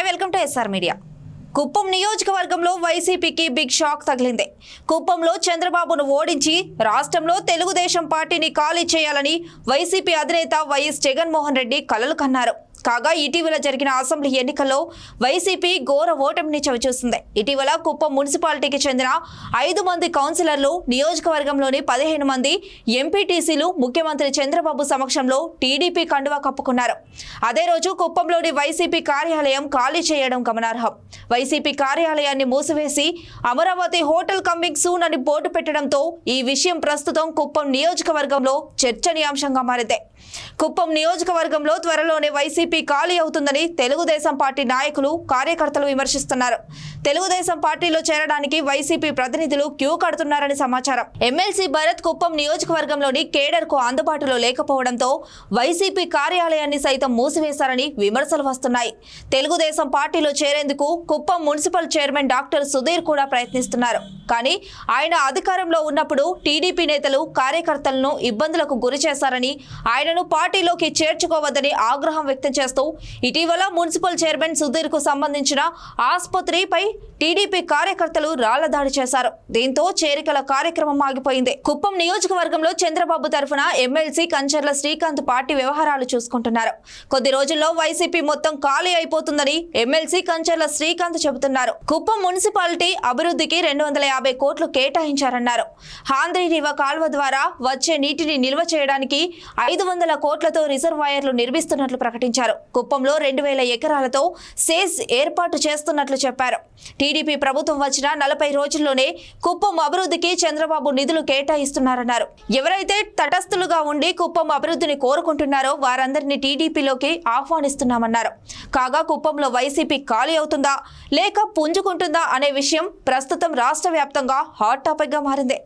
Hi welcome to SR media. Kuppam నియోజకవర్గంలో వైసీపీకి big shock తగిలింది. కుప్పంలో చంద్రబాబును ఓడించి రాష్ట్రంలో తెలుగుదేశం పార్టీని ఖాళీ చేయాలని వైసీపీ అధినేత వైఎస్ జగన్మోహన్ రెడ్డి కలలు కన్నారు. కాగా ఇటీవల జరిగిన అసెంబ్లీ ఎన్నికల్లో వైసీపీ ఘోర ఓటమిని చవిచూసింది. ఇటీవల కుప్పం మున్సిపాలిటీకి చెందిన 5 మంది కౌన్సిలర్లు, నియోజకవర్గంలోని 15 మంది ఎంపీటీసీలు ముఖ్యమంత్రి చంద్రబాబు సమక్షంలో టీడీపీ కండువా కప్పుకున్నారు. అదే రోజు కుప్పంలోని వైసీపీ కార్యాలయం ఖాళీ చేయడం గమనార్హం. వైసీపీ కార్యాలయాన్ని మూసివేసి అమరావతి హోటల్ కమింగ్ సూన్ అని బోర్డు పెట్టడంతో ఈ విషయం ప్రస్తుతం కుప్పం నియోజకవర్గంలో చర్చనీయాంశంగా మారింది. కుప్పం నియోజకవర్గంలో త్వరలోనే వైసీపీ ఖాళీ అవుతుందని తెలుగుదేశం పార్టీ నాయకులు, కార్యకర్తలు విమర్శిస్తున్నారు. తెలుగుదేశం పార్టీలో చేరడానికి వైసీపీ ప్రతినిధులు క్యూ కడుతున్నారని సమాచారం. ఎమ్మెల్సీ భరత్ కుప్పం నియోజకవర్గంలోని కేడర్ కు అందుబాటులో లేకపోవడంతో వైసీపీ కార్యాలయాన్ని సైతం మూసివేశారని విమర్శలు వస్తున్నాయి. తెలుగుదేశం పార్టీలో చేరేందుకు Kuppam municipal chairman doctor Sudheer కూడా ప్రయత్నిస్తున్నారు. కానీ ఆయన అధికారంలో ఉన్నప్పుడు టీడీపీ నేతలు, కార్యకర్తలను ఇబ్బందులకు గురి చేశారని, ఆయనను పార్టీలోకి చేర్చుకోవద్దని ఆగ్రహం వ్యక్తం చేస్తూ ఇటీవల మున్సిపల్ చైర్మన్ సుధీర్ కు సంబంధించిన ఆసుపత్రిపై టీడీపీ కార్యకర్తలు రాళ్ల దాడి చేశారు. దీంతో చేరికల కార్యక్రమం ఆగిపోయింది. కుప్పం నియోజకవర్గంలో చంద్రబాబు తరఫున ఎమ్మెల్సీ కంచర్ల శ్రీకాంత్ పార్టీ వ్యవహారాలు చూసుకుంటున్నారు. కొద్ది రోజుల్లో వైసీపీ మొత్తం ఖాళీ అయిపోతుందని ఎమ్మెల్సీ కంచర్ల శ్రీకాంత్ చెబుతున్నారు. కుప్పం మున్సిపాలిటీ అభివృద్ధికి 250 కోట్లు కేటాయించారన్నారు. హాంద్రీ రివర్ కాల్వ ద్వారా వచ్చే నీటిని నిల్వ చేయడానికి 500 కోట్లతో రిజర్వాయర్లు నిర్మిస్తున్నట్లు ప్రకటించారు. కుప్పంలో 2000 ఎకరాలతో సేజ్ ఏర్పాటు చేస్తున్నట్లు చెప్పారు. టీడీపీ ప్రభుత్వం వచ్చిన 40 రోజుల్లోనే కుప్పం అభివృద్ధికి చంద్రబాబు నిధులు కేటాయిస్తున్నారన్నారు. ఎవరైతే తటస్థులుగా ఉండి కుప్పం అభివృద్ధిని కోరుకుంటున్నారో వారందరినీ టీడీపీలోకి ఆహ్వానిస్తున్నామన్నారు. కాగా కుప్పంలో వైసీపీ ఖాళీ అవుతుందా లేక పుంజుకుంటుందా అనే విషయం ప్రస్తుతం రాష్ట్ర వ్యాప్తంగా హాట్ టాపిక్ గా మారింది.